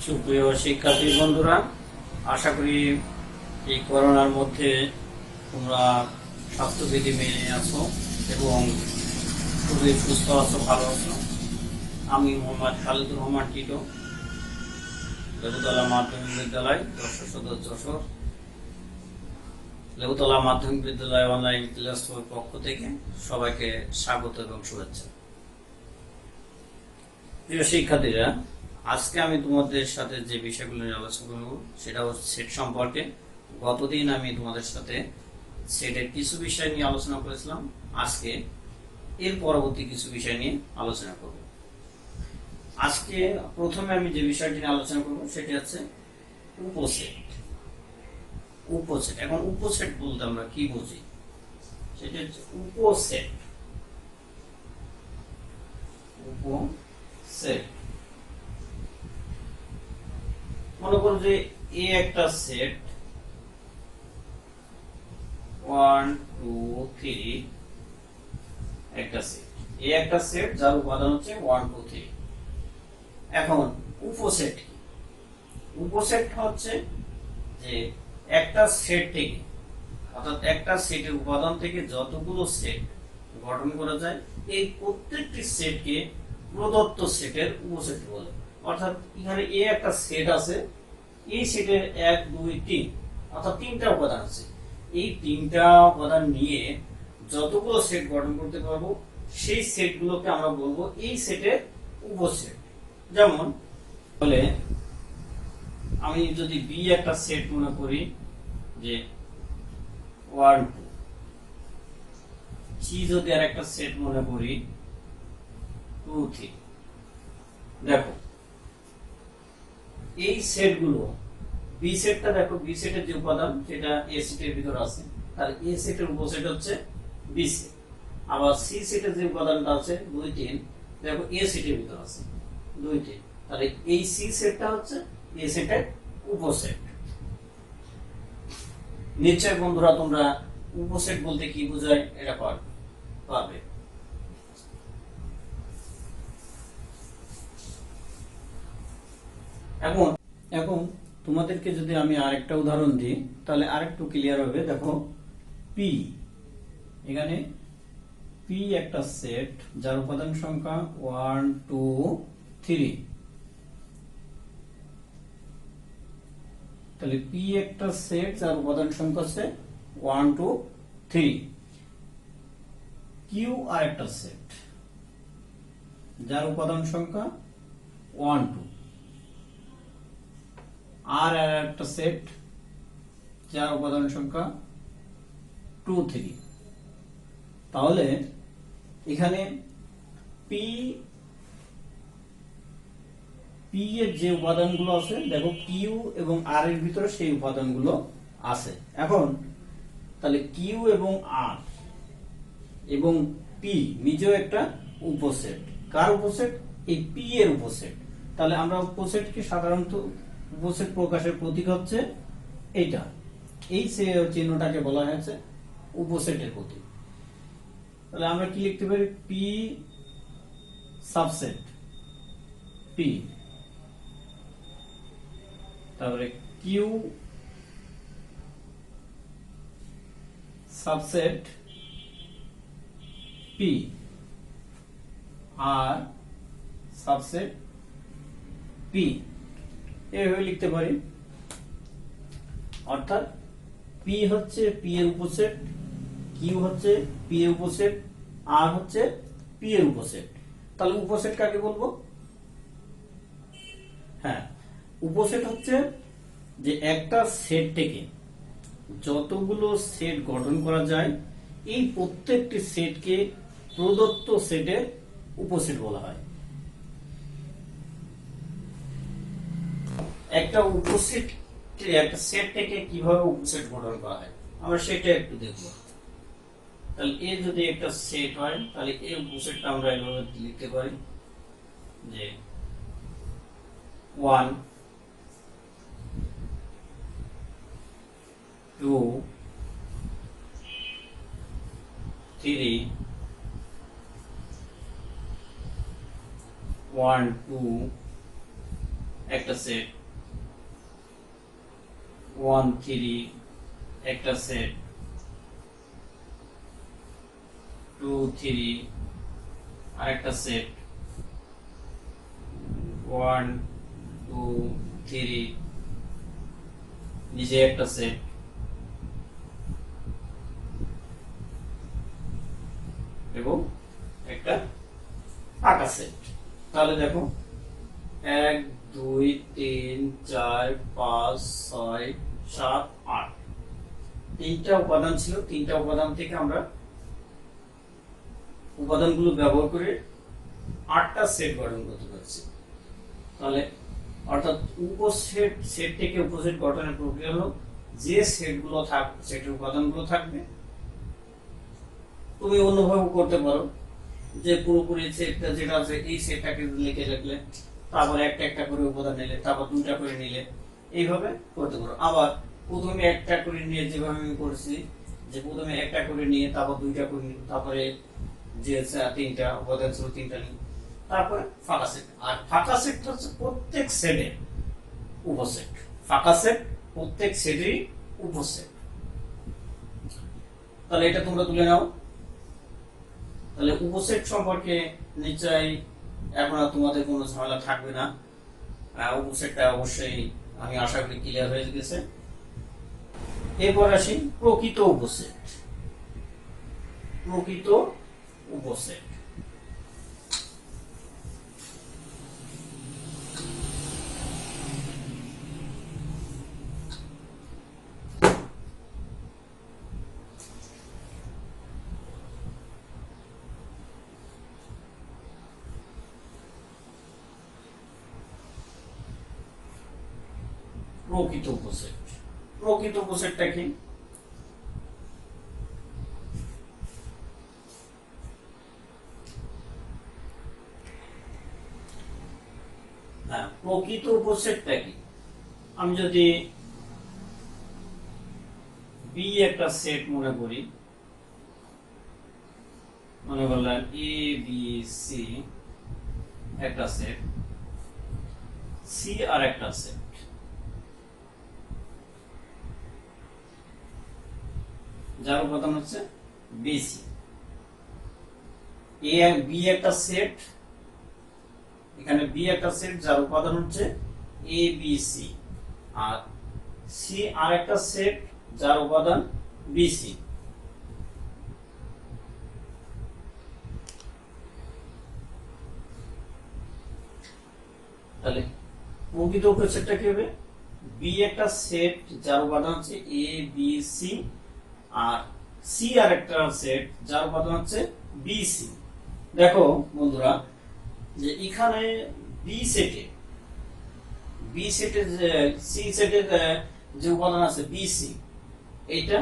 সুপ্রিয় শিক্ষার্থী বন্ধুরা, আশা করি এই করোনার মধ্যে তোমরা স্বাস্থ্যবিধি মেনে আছো এবং খুবই সুস্থ আছো, ভালো আছো। আমি মোহাম্মদ খালিদুর রহমান টিটো, লেবুতলা মাধ্যমিক বিদ্যালয় যশোর সদর যশোর, লেবুতলা মাধ্যমিক বিদ্যালয় অনলাইন ক্লাসের পক্ষ থেকে সবাইকে স্বাগত এবং শুভেচ্ছা। প্রিয় শিক্ষার্থীরা, আজকে আমি তোমাদের সাথে যে বিষয়গুলো নিয়ে আলোচনা করব সেটা হচ্ছে সেট সম্পর্কে। গতদিন আমি তোমাদের সাথে সেটের কিছু বিষয় নিয়ে আলোচনা করেছিলাম। আজকে এর পরবর্তী কিছু বিষয় নিয়ে আলোচনা করব। আজকে প্রথমে আমি যে বিষয়টি নিয়ে আলোচনা করব সেটি হচ্ছে উপসেট। উপসেট, এখন উপসেট বলতে আমরা কি বুঝি সেটা হচ্ছে উপসেট। উপসেট মনে করো যে এ একটা সেট 1 2 3 একটা সেট, এ একটা সেট যার উপাদান হচ্ছে 1 2 3। এখন উপসেট কি? উপসেট হচ্ছে যে একটা সেট থেকে, অর্থাৎ একটা সেটের উপাদান থেকে যতগুলো সেট গঠন করা যায় এই প্রত্যেকটি সেটকে প্রদত্ত সেটের উপসেট বলে। অর্থাৎ এখানে এ একটা সেট আছে, এই সেটের 1 2 3 অর্থাৎ তিনটা উপাদান আছে। এই তিনটা উপাদান নিয়ে যতগুলো সেট গঠন করতে পারবো সেই সেটগুলোকে আমরা বলবো এই সেটের উপসেট। যেমন বলে আমি যদি বি একটা সেট মনে করি যে 1 2, সি যদি আর একটা সেট মনে করি 2 3। দেখো এই সেটগুলো, বি সেটটা দেখো, বি সেটের যে উপাদান সেটা এ সেটের ভিতর আছে, তাহলে এ সেটের উপসেট হচ্ছে বি সেট। আবার সি সেটের যে উপাদানটা আছে 2 3, দেখো এ সেটের ভিতর আছে 2 3, তাহলে এই সি সেটটা হচ্ছে এ সেটের উপসেট। নিশ্চয় বন্ধুরা তোমরা উপসেট বলতে কি বোঝায় এটা পারবে। এখন এখন তোমাদেরকে যদি আমি আরেকটা উদাহরণ দিই তাহলে আরেকটু ক্লিয়ার হবে। দেখো পি, এখানে পি একটা সেট যার উপাদান সংখ্যা 1 2 3। তাহলে পি একটা সেট যার উপাদান সংখ্যা আছে 1 2 3। কিউ আর একটা সেট যার উপাদান সংখ্যা 1 2। আর একটা সেট যার উপাদান সংখ্যা 2 3। তাহলে এখানে পি এর যে উপাদানগুলো আছে, দেখো কিউ এবং আর এর ভিতরে সেই উপাদানগুলো আছে। এখন তাহলে কিউ এবং আর এবং পি নিজেও একটা উপসেট। কার উপসেট? এই পি এর উপসেট। তাহলে আমরা উপসেটকে সাধারণত উপসেট প্রকাশের প্রতীক হচ্ছে এইটা, এই চিহ্নটাকে বলা হয়েছে উপসেটের প্রতীক। তাহলে আমরা কি লিখতে পারি? পি সাবসেট পি, তারপরে কিউ সাবসেট পি, আর সাবসেট পি, এভাবে লিখতে পারি। অর্থাৎ পি হচ্ছে পি এর উপসেট, কিউ হচ্ছে পি এর উপসেট, আর হচ্ছে পি এর উপসেট। তাহলে উপসেট কাকে বলবো? হ্যাঁ, উপসেট হচ্ছে যে একটা সেট থেকে যতগুলো সেট গঠন করা যায় এই প্রত্যেকটি সেটকে প্রদত্ত সেটের উপসেট বলা হয়। একটা উপসেট, একটা সেট থেকে কিভাবে উপসেট গঠন করা হয় আমরা সেটা একটু দেখব। তাহলে এ যদি একটা সেট হয় তাহলে এই উপসেটটা আমরা এভাবে লিখতে পারি যে 1 2 3 1 2 একটা সেট 1 3 একটা সেট, 2 3 আরেকটা সেট, 1 2 3 নিচে একটা সেট এবং একটা ফাঁকা সেট। তাহলে দেখো 1 2 3 4 5 6 7 8 তিনটা উপাদান ছিল। তিনটা উপাদান থেকে আমরা উপাদানগুলো ব্যবহার করে 8টা সেট গঠন করতে পারছি। তাহলে অর্থাৎ উপসেট, সেট থেকে উপসেট গঠনের প্রক্রিয়া হলো যে সেটগুলো থাকবে, সেটের উপাদানগুলো থাকবে। তুমি অন্যভাবে করতে পারো যে পুরোপুরি সেটটা যেটা আছে এই সেটটাকে লিখে রাখলে, তারপর একটা একটা করে উপাদান নিলে, তারপর দুটা করে নিলে, এইভাবে করতে পারো। আবার প্রথমে একটা করে নিয়ে যেভাবে আমি করেছি, যে প্রথমে একটা করে নিয়ে তারপর দুইটা করে নিই, তারপরে যে তিনটা উপাদান ছিল তিনটা নিই, তারপরে ফাঁকা সেট। আর ফাঁকা সেট হচ্ছে প্রত্যেক সেটের উপসেট। ফাঁকা সেট প্রত্যেক সেটেরই উপসেট। তাহলে এটা তোমরা তুলে নাও। তাহলে উপসেট সম্পর্কে নিশ্চয়ই এখন আর তোমাদের কোনো ঝামেলা থাকবে না। উপসেটটা অবশ্যই আমি আশা করি ক্লিয়ার হয়ে গেছে। এরপর আসি প্রকৃত উপসেট। প্রকৃত উপসেট প্রকৃত উপসেট। প্রকৃত উপসেটটা কি? প্রকৃত উপসেটটা কি? আমি যদি বি একটা সেট মনে করি, মনে করলাম এ বি সি একটা সেট, সি আর একটা সেট, যার উপাদান হচ্ছে বিসি। এ বি একটা সেট, এখানে বি একটা সেট যার উপাদান হচ্ছে A B C, R C আর একটা সেট যার উপাদান বিসি। তাহলে প্রকৃত উপসেটটা কি হবে? বি একটা সেট যার উপাদান হচ্ছে A B C, R C আর একটা সেট যার উপাদান হচ্ছে বিসি। দেখো বন্ধুরা, যে এখানে বি সেটে, বি সেটের সি সেটের যে উপাদান আছে বিসি, এইটা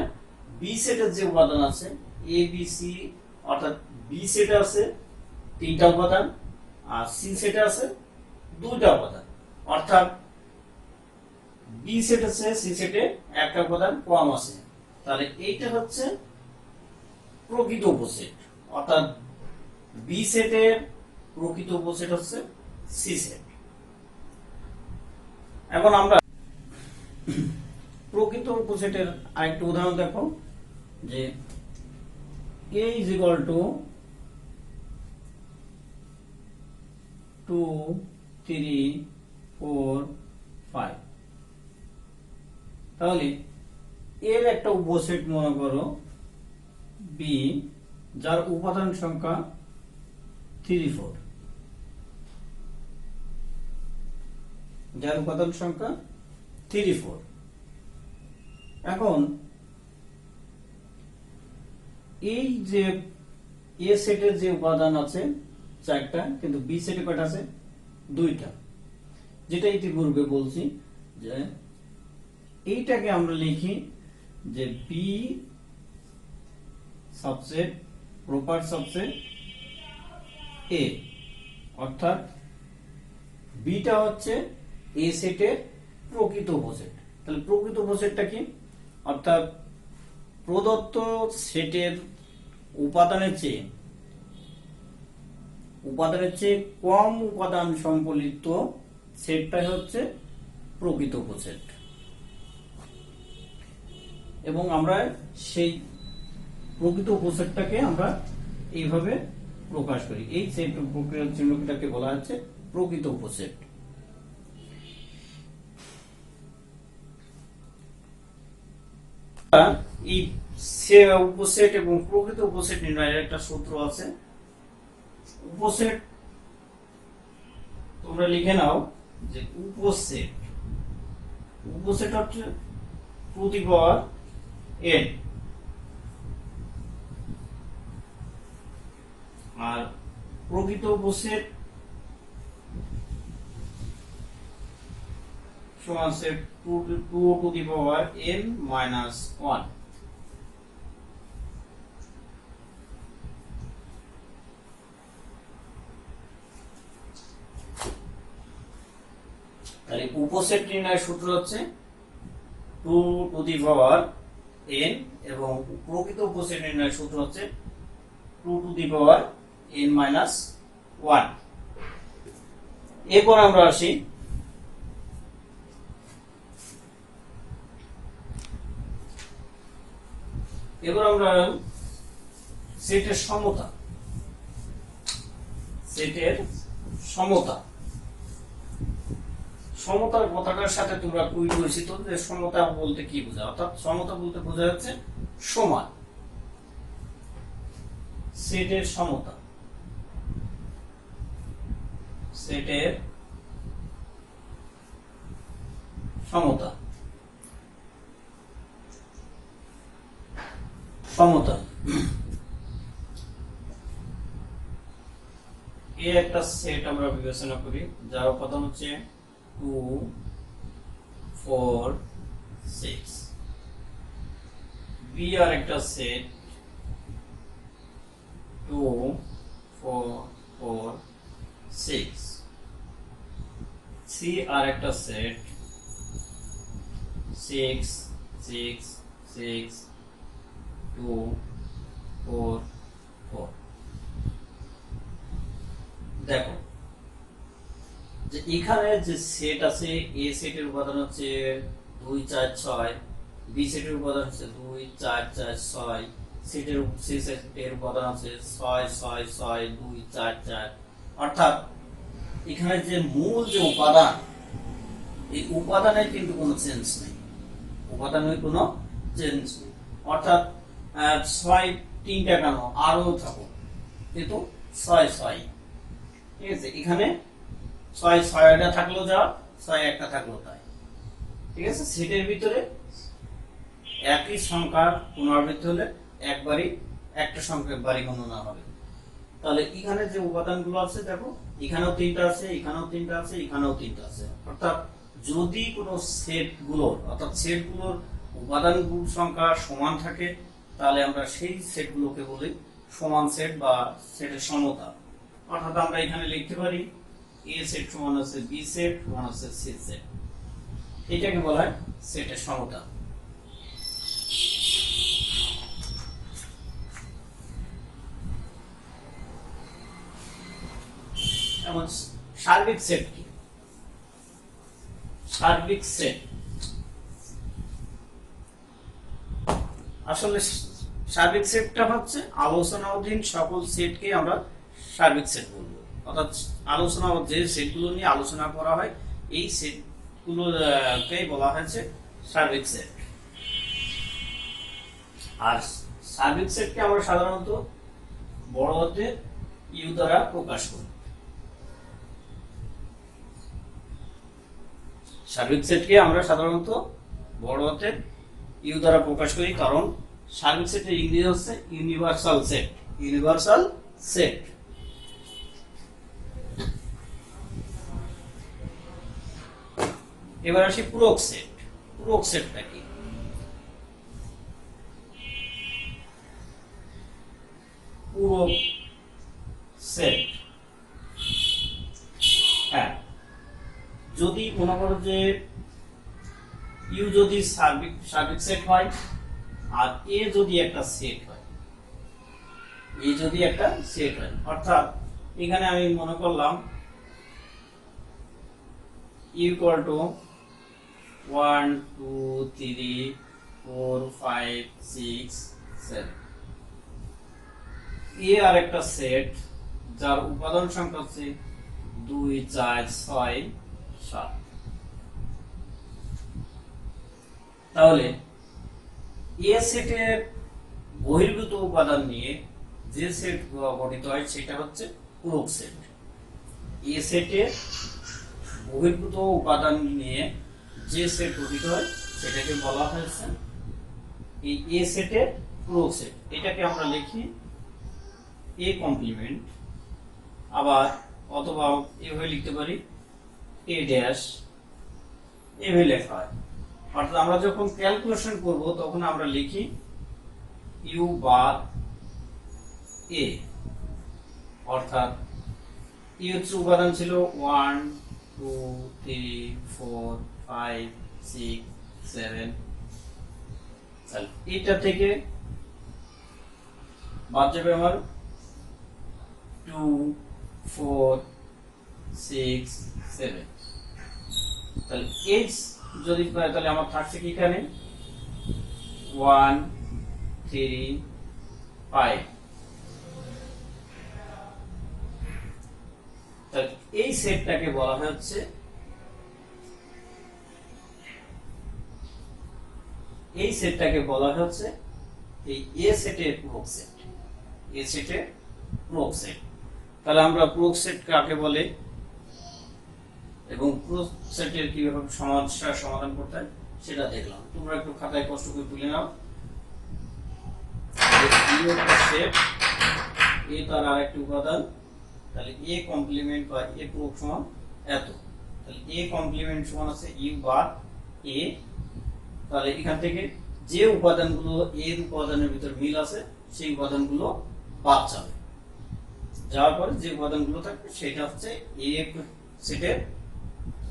বি সেটের যে উপাদান আছে এ বি সি, অর্থাৎ বি সেটে আছে তিনটা উপাদান আর সি সেটে আছে দুইটা উপাদান, অর্থাৎ বি সেট আছে সি সেটে একটা উপাদান কম আছে। তাহলে এইটা হচ্ছে প্রকৃত উপসেট, অর্থাৎ বি সেটের প্রকৃত উপসেট হচ্ছে সি সেট। এখন আমরা প্রকৃত উপসেটের আরেকটা উদাহরণ দেখো, যে k is equal to 2 3 4 5। তাহলে এর একটা উপসেট মনে করো বি, যার উপাদান সংখ্যা 3 4, যার উপাদান সংখ্যা 3 4। এখন এই যে এ সেটের যে উপাদান আছে চারটা, কিন্তু বি সেটে কয়টা আছে? দুইটা। যেটা ইতিপূর্বে বলছি যে এইটাকে আমরা লিখি যে B subset proper subset A, অর্থাৎ বিটা হচ্ছে এ সেটের প্রকৃত উপসেট। তাহলে প্রকৃত উপসেটটা কি? অর্থাৎ প্রদত্ত সেটের উপাদানের চেয়ে কম উপাদান সম্বলিত সেটটাই হচ্ছে প্রকৃত উপসেট। এবং আমরা সেই প্রকৃত উপসেটটাকে আমরা এইভাবে প্রকাশ করি। এই সেট প্রক্রিয়ার চিহ্নটাকে বলা হচ্ছে প্রকৃত উপসেট। এই উপসেট এবং প্রকৃত উপসেট নির্ণয়ের একটা সূত্র আছে। উপসেট তোমরা লিখে নাও যে উপসেট হচ্ছে টু দি পাওয়ার n, আর প্রকৃত উপসেট সমান set 2 to the power n minus 1। তাহলে উপসেট নির্ণয়ের সূত্র হচ্ছে 2 টু দি পাওয়ার n এবং প্রকৃত উপসেট নির্ণয়ের সূত্র হচ্ছে 2 to the power n minus 1। এরপর আমরা আসি সেটের সমতা। সমতার কথাটার সাথে তোমরা খুবই পরিচিত যে সমতা বলতে কি বোঝায়, অর্থাৎ সমতা বলতে বোঝা যাচ্ছে সমান। সেটের সমতা, সমতা এ একটা সেট আমরা বিবেচনা করি যার উপাদান হচ্ছে 2 4 6। বি আর একটা সেট 2 4 4 6। সি আর একটা সেট 6 6 6 2 4 4। দেখো যে এখানে যে সেট আছে, এ সেটের উপাদান হচ্ছে 2 4 6, বি সেটের উপাদান হচ্ছে 2 4 4 6, সি সেটের উপাদান আছে 6 6 6 2 4 4। অর্থাৎ এখানে যে মূল যে উপাদান, এই উপাদানের কিন্তু কোনো চেঞ্জ নেই, অর্থাৎ 6 3টা কেন আরো থাকুক কিন্তু 6 6, ঠিক আছে। এখানে 6 6টা থাকলো যা, 6 একটা থাকলো তাই, ঠিক আছে। সেটের ভিতরে একই সংখ্যার পুনরাবৃত্তি হলে একবারই একটা সংখ্যা একবারই গণনা হবে। তাহলে এখানে যে উপাদানগুলো আছে দেখো, এখানেও 3টা আছে, এখানেও 3টা আছে, এখানেও 3টা আছে। অর্থাৎ যদি কোনো সেটগুলোর উপাদানগুলোর সংখ্যা সমান থাকে তাহলে আমরা সেই সেটগুলোকে বলি সমান সেট বা সেটের সমতা। অর্থাৎ আমরা এখানে লিখতে পারি এ সেট সমান আছে বি সেট সমান আছে সি সেট, এটাকে বলা হয় সেটের সমতা। যেমন সার্বিক সেট কি? সার্বিক সেট আসলে সার্বিক সেটটা হচ্ছে আলোচনাধীন সকল সেটকে আমরা সার্বিক সেট বলবো। অর্থাৎ আলোচনা যে সেটগুলো নিয়ে আলোচনা করা হয় এই সেটগুলোকে বলা হয়েছে সার্বিক সেট। আর সার্বিক সেটকে আমরা সাধারণত বড় হাতের ইউ দ্বারা প্রকাশ করি। সার্বিক সেটকে আমরা সাধারণত বড় হাতের ইউ দ্বারা প্রকাশ করি, কারণ সার্বিক সেটের ইংরেজি হচ্ছে ইউনিভার্সাল সেট। এবার আসি পূরক সেট। পূরক সেটটা কি? পূরক সেট, হ্যাঁ, যদি মনে করো যে ইউ যদি সার্বিক সেট হয় আর এ যদি একটা সেট হয়, অর্থাৎ এখানে আমি মনে করলাম ইউ ইকুয়াল টু 1 2 3 4 5 6 7 এ আর একটা সেট যার উপাদান সংখ্যা হচ্ছে 2 4 6 7। তাহলে এ সেটের বহির্ভূত উপাদান নিয়ে যে সেট গঠিত হয় সেটা হচ্ছে পূরক সেট। এ সেটের বহির্ভূত উপাদান নিয়ে যে সেট গঠিত হয় সেটাকে বলা হয়েছে এই এ সেটের পূরক সেট। এটাকে আমরা লিখি এ কমপ্লিমেন্ট, আবার অথবা এভাবে লিখতে পারি এ ড্যাশ, এভাবে লেখা হয়। অর্থাৎ আমরা যখন ক্যালকুলেশন করব তখন আমরা লিখি ইউ বার এ, অর্থাৎ এর উপাদান ছিল 1 2 3 4 5 6 7। তাহলে এটা থেকে বাদ যাবে আমার 2 4 6 7। তাহলে এইচ যদি পাই তাহলে আমার থাকছে কি এখানে 1 3 5। তাহলে এই সেটটাকে বলা হচ্ছে এই এ সেটের পূরক সেট। এ সেটের পূরক সেট। তাহলে আমরা পূরক সেট কাকে বলে এবং পূরক সেটের কিভাবে সমস্যার সমাধান করতে হয় সেটা দেখলাম। তোমরা একটু খাতায় কষ্ট করে তুলে নাও। সেট এ তার আরেকটি উপাদান, তাহলে এ কমপ্লিমেন্ট বা এ পূরক সমান এত। তাহলে এ কমপ্লিমেন্ট সমান আছে ইউ বার এ। তাহলে এখান থেকে যে উপাদানগুলো এর উপাদানের ভিতর মিল আছে সেই উপাদানগুলো বাদ যাবে, যাওয়ার পরে যে উপাদানগুলো থাকবে সেটা হচ্ছে এ সেটের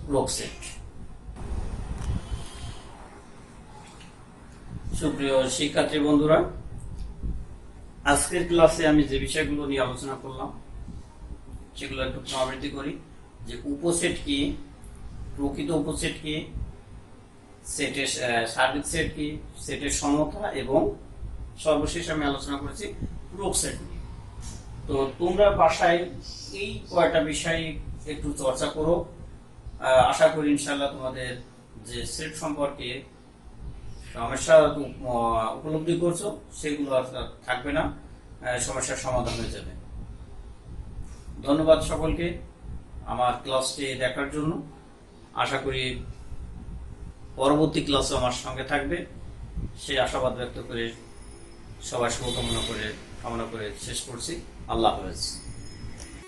পূরক সেট। সুপ্রিয় শিক্ষার্থী বন্ধুরা, আজকের ক্লাসে আমি যে বিষয়গুলো নিয়ে আলোচনা করলাম সেগুলো একটু পুনরাবৃত্তি করি। যে উপসেট কি, প্রকৃত উপসেট কি, সেটের সার্বিক সেট কি, সেটের সমতা, এবং সর্বশেষ আমি আলোচনা করেছি পূরক সেট নিয়ে। তো তোমরা বাসায় এই কয়টা বিষয় একটু চর্চা করো। আশা করি ইনশাআল্লাহ তোমাদের যে সেট সম্পর্কে সমস্যা উপলব্ধি করছো সেগুলো আর থাকবে না, সমস্যার সমাধান হয়ে যাবে। ধন্যবাদ সকলকে আমার ক্লাসটি দেখার জন্য। আশা করি পরবর্তী ক্লাসে আমার সঙ্গে থাকবে, সেই আশাবাদ ব্যক্ত করে সবাই শুভকামনা কামনা করে শেষ করছি। আল্লাহ হাফেজ।